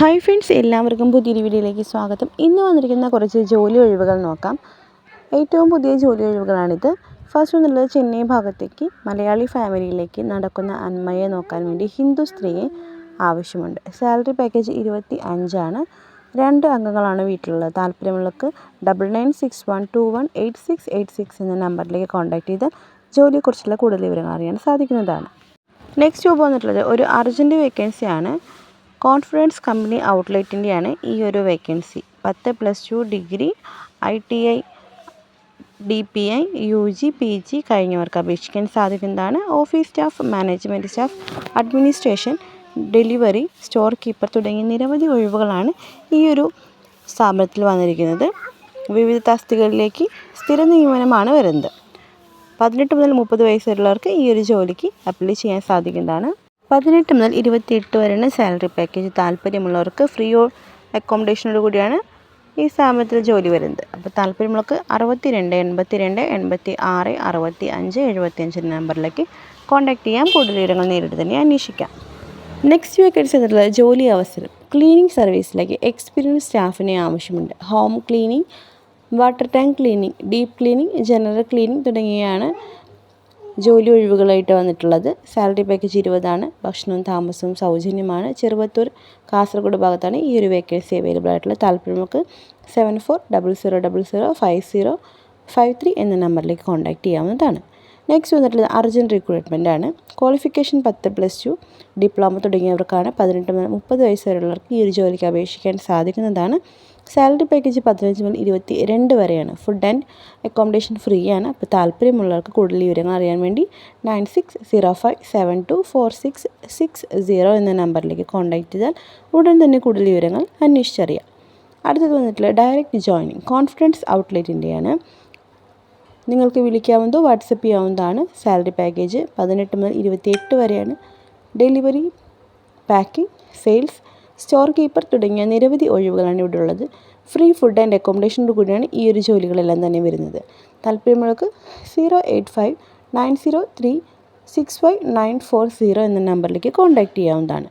Hi friends, എല്ലാവർക്കും പുതിയൊരു വീഡിയോയിലേക്ക് സ്വാഗതം. ഇന്ന് വന്നിരിക്കുന്ന കുറച്ച് ജോലി ഒഴിവുകൾ നോക്കാം. ഏറ്റവും പുതിയ ജോലി ഒഴിവുകളാണിത്. ഫസ്റ്റ് എന്നുള്ളത് ചെന്നൈ ഭാഗത്തേക്ക് മലയാളി ഫാമിലിയിലേക്ക് നടക്കുന്ന അന്മയെ നോക്കാൻ വേണ്ടി ഹിന്ദു സ്ത്രീയെ ആവശ്യമുണ്ട്. സാലറി പാക്കേജ് 25 2 അംഗങ്ങളാണ് വീട്ടിലുള്ളത്. താല്പര്യമുള്ളവർക്ക് 9961218686 എന്ന നമ്പറിലേക്ക് കോൺടാക്ട് ചെയ്ത് ജോലിയെക്കുറിച്ചുള്ള കൂടുതൽ വിവരങ്ങൾ അറിയാൻ സാധിക്കുന്നതാണ്. നെക്സ്റ്റ് ജോബ് വന്നിട്ടുള്ളത് ഒരു അർജൻറ്റ് വേക്കൻസിയാണ്. കോൺഫിഡൻസ് കമ്പനി ഔട്ട്ലെറ്റിൻ്റെയാണ് ഈ ഒരു vacancy. 10+2 degree ITI DPI UG PG കഴിഞ്ഞവർക്ക് അപേക്ഷിക്കാൻ സാധിക്കുന്നതാണ്. Office staff, management staff, administration, delivery, store keeper തുടങ്ങിയ നിരവധി ഒഴിവുകളാണ് ഈ ഒരു സ്ഥാപനത്തിൽ വന്നിരിക്കുന്നത്. വിവിധ തസ്തികകളിലേക്ക് സ്ഥിര നിയമനമാണ് വരുന്നത്. 18 മുതൽ 30 വയസ്സ് വരെയുള്ളവർക്ക് ഈ ഒരു ജോലിക്ക് അപ്ലൈ ചെയ്യാൻ സാധിക്കുന്നതാണ്. 18 മുതൽ 28 വരെയാണ് സാലറി പാക്കേജ്. താല്പര്യമുള്ളവർക്ക് ഫ്രീ അക്കോമഡേഷനോട് കൂടിയാണ് ഈ സ്ഥാപനത്തിൽ ജോലി വരുന്നത്. അപ്പോൾ താല്പര്യമുള്ളവർക്ക് 62 82 86 65 75 നമ്പറിലേക്ക് കോൺടാക്ട് ചെയ്യാം. കൂടുതൽ വിവരങ്ങൾ നേരിട്ട് തന്നെ അന്വേഷിക്കാം. നെക്സ്റ്റ് വേക്കൻസി എന്നുള്ളത് ജോലി അവസരം. ക്ലീനിങ് സർവീസിലേക്ക് എക്സ്പീരിയൻസ് സ്റ്റാഫിനെ ആവശ്യമുണ്ട്. Home cleaning, water tank cleaning, deep cleaning, general cleaning തുടങ്ങിയവയാണ് ജോലി ഒഴിവുകളായിട്ട് വന്നിട്ടുള്ളത്. Salary package 20. ഭക്ഷണവും താമസവും സൗജന്യമാണ്. ചെറുവത്തൂർ, കാസർഗോഡ് ഭാഗത്താണ് ഈ ഒരു വേക്കൻസി അവൈലബിൾ ആയിട്ടുള്ളത്. താല്പര്യങ്ങൾക്ക് 7400005053 എന്ന നമ്പറിലേക്ക് കോൺടാക്ട് ചെയ്യാവുന്നതാണ്. നെക്സ്റ്റ് വന്നിട്ടുള്ളത് അർജൻറ്റ് റിക്രൂട്ട്മെൻ്റ് ആണ്. ക്വാളിഫിക്കേഷൻ 10+2 ഡിപ്ലോമ തുടങ്ങിയവർക്കാണ്. 18 മുതൽ 30 വയസ്സ് വരെയുള്ളവർക്ക് ഈ ഒരു ജോലിക്ക് അപേക്ഷിക്കാൻ സാധിക്കുന്നതാണ്. സാലറി പാക്കേജ് 15 മുതൽ 22 വരെയാണ്. ഫുഡ് ആൻഡ് അക്കോമഡേഷൻ ഫ്രീ ആണ്. അപ്പോൾ താല്പര്യമുള്ളവർക്ക് കൂടുതൽ വിവരങ്ങൾ അറിയാൻ വേണ്ടി 9605724660 എന്ന നമ്പറിലേക്ക് കോൺടാക്ട് ചെയ്താൽ ഉടൻ തന്നെ കൂടുതൽ വിവരങ്ങൾ അന്വേഷിച്ചറിയാം. അടുത്തത് വന്നിട്ടുള്ള ഡയറക്റ്റ് ജോയിനിങ് കോൺഫിഡൻസ് ഔട്ട്ലെറ്റിൻ്റെയാണ്. നിങ്ങൾക്ക് വിളിക്കാവുന്നതോ വാട്സപ്പ് ചെയ്യാവുന്നതാണ്. സാലറി പാക്കേജ് 18 മുതൽ 28 വരെയാണ്. Delivery, packing, sales, store keeper തുടങ്ങിയ നിരവധി ഒഴിവുകളാണ് ഇവിടെ ഉള്ളത്. ഫ്രീ ഫുഡ് ആൻഡ് അക്കോമഡേഷനോട് കൂടിയാണ് ഈ ഒരു ജോലികളെല്ലാം തന്നെ വരുന്നത്. താല്പര്യമുള്ളവർക്ക് 08590365940 എന്ന നമ്പറിലേക്ക് കോൺടാക്ട് ചെയ്യാവുന്നതാണ്.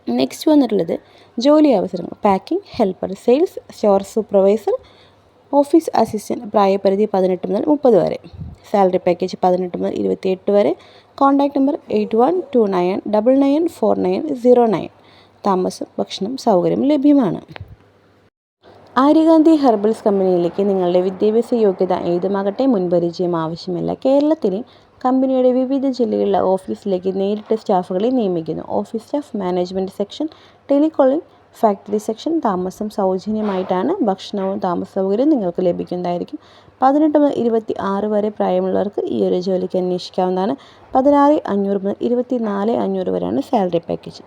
നെക്സ്റ്റ് വന്നിട്ടുള്ളത് ജോലി അവസരങ്ങൾ. Packing helper, sales, store supervisor, office assistant. പ്രായപരിധി 18 മുതൽ 30 വരെ. സാലറി പാക്കേജ് 18 മുതൽ 28 വരെ. Contact number 8129994909. താമസം, ഭക്ഷണം, സൗകര്യം ലഭ്യമാണ്. ആര്യഗാന്ധി ഹെർബൽസ് കമ്പനിയിലേക്ക് നിങ്ങളുടെ വിദ്യാഭ്യാസ യോഗ്യത ഏതുമാകട്ടെ മുൻപരിചയം ആവശ്യമില്ല. കേരളത്തിലെ കമ്പനിയുടെ വിവിധ ജില്ലകളിലെ ഓഫീസിലേക്ക് നേരിട്ട് സ്റ്റാഫുകളെ നിയമിക്കുന്നു. Office staff, management section, telecalling, factory section. താമസം സൗജന്യമായിട്ടാണ്. ഭക്ഷണവും താമസ സൗകര്യവും നിങ്ങൾക്ക് ലഭിക്കുന്നതായിരിക്കും. 18 മുതൽ 26 വരെ പ്രായമുള്ളവർക്ക് ഈ ഒരു ജോലിക്ക് അന്വേഷിക്കാവുന്നതാണ്. 16,500 മുതൽ 24,500 വരെയാണ് സാലറി പാക്കേജ്.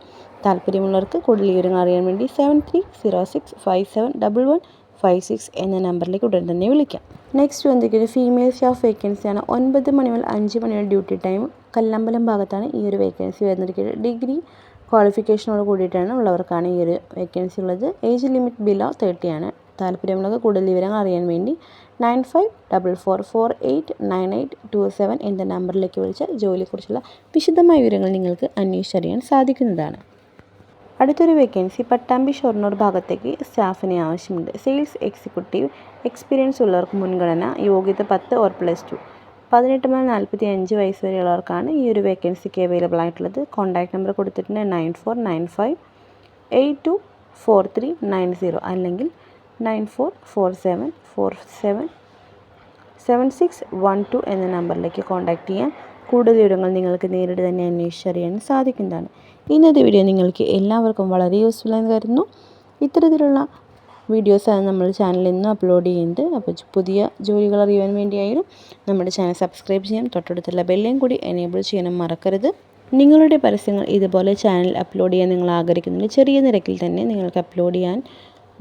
താല്പര്യമുള്ളവർക്ക് കൂടുതൽ വിവരങ്ങൾ അറിയാൻ വേണ്ടി 7306571156 എന്ന നമ്പറിലേക്ക് ഉടൻ തന്നെ വിളിക്കാം. നെക്സ്റ്റ് വന്നിരിക്കുന്നത് ഫീമെയിൽ സ്റ്റാഫ് വേക്കൻസിയാണ്. 9 മണി മുതൽ 5 മണി വരെ ഡ്യൂട്ടി ടൈം. കല്ലമ്പലം ഭാഗത്താണ് ഈ ഒരു വേക്കൻസി വരുന്നിരിക്കുന്നത്. ഡിഗ്രി ക്വാളിഫിക്കേഷനോട് കൂടിയിട്ടാണ് ഉള്ളവർക്കാണ് ഈ ഒരു വേക്കൻസി ഉള്ളത്. ഏജ് ലിമിറ്റ് ബിലോ 30 ആണ്. താല്പര്യമുള്ളവർക്ക് കൂടുതൽ വിവരങ്ങൾ അറിയാൻ വേണ്ടി 9544489827 എന്ന നമ്പറിലേക്ക് വിളിച്ചാൽ ജോലിയെക്കുറിച്ചുള്ള വിശദമായ വിവരങ്ങൾ നിങ്ങൾക്ക് അന്വേഷിച്ചറിയാൻ സാധിക്കുന്നതാണ്. അടുത്തൊരു വേക്കൻസി പട്ടാമ്പി ഷൊർണൂർ ഭാഗത്തേക്ക് സ്റ്റാഫിനെ ആവശ്യമുണ്ട്. Sales executive. എക്സ്പീരിയൻസ് ഉള്ളവർക്ക് മുൻഗണന. യോഗ്യത 10+2. 18 മുതൽ 45 വയസ്സ് വരെയുള്ളവർക്കാണ് ഈ ഒരു വേക്കൻസിക്ക് അവൈലബിൾ ആയിട്ടുള്ളത്. കോൺടാക്ട് നമ്പർ കൊടുത്തിട്ടുണ്ട് 9495824390 അല്ലെങ്കിൽ 9447477612 എന്ന നമ്പറിലേക്ക് കോൺടാക്ട് ചെയ്യാം. കൂടുതൽ വിവരങ്ങൾ നിങ്ങൾക്ക് നേരിട്ട് തന്നെ അന്വേഷിച്ചറിയാൻ സാധിക്കുന്നതാണ്. ഇന്നത്തെ വീഡിയോ നിങ്ങൾക്ക് എല്ലാവർക്കും വളരെ യൂസ്ഫുൾ ആണെന്ന് കരുതുന്നു. ഇത്തരത്തിലുള്ള വീഡിയോസാണ് നമ്മൾ ചാനലിൽ നിന്ന് അപ്ലോഡ് ചെയ്യുന്നത്. അപ്പോൾ പുതിയ ജോലികൾ അറിയാൻ വേണ്ടിയായാലും നമ്മുടെ ചാനൽ സബ്സ്ക്രൈബ് ചെയ്യാൻ, തൊട്ടടുത്തുള്ള ബെല്ലും കൂടി എനേബിൾ ചെയ്യാനും മറക്കരുത്. നിങ്ങളുടെ പരസ്യങ്ങൾ ഇതുപോലെ ചാനൽ അപ്ലോഡ് ചെയ്യാൻ നിങ്ങൾ ആഗ്രഹിക്കുന്നുണ്ട്, ചെറിയ നിരക്കിൽ തന്നെ നിങ്ങൾക്ക് അപ്ലോഡ് ചെയ്യാൻ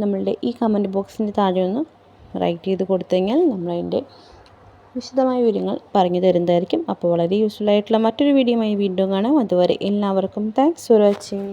നമ്മളുടെ ഈ കമൻറ്റ് ബോക്സിൻ്റെ താഴെ ഒന്ന് റൈറ്റ് ചെയ്ത് കൊടുത്തു കഴിഞ്ഞാൽ നമ്മളതിൻ്റെ വിശദമായ വിവരങ്ങൾ പറഞ്ഞു തരുന്നതായിരിക്കും. അപ്പോൾ വളരെ യൂസ്ഫുൾ ആയിട്ടുള്ള മറ്റൊരു വീഡിയോയുമായി വീണ്ടും കാണാം. അതുവരെ എല്ലാവർക്കും താങ്ക്സ് ഫോർ വാച്ചിങ്.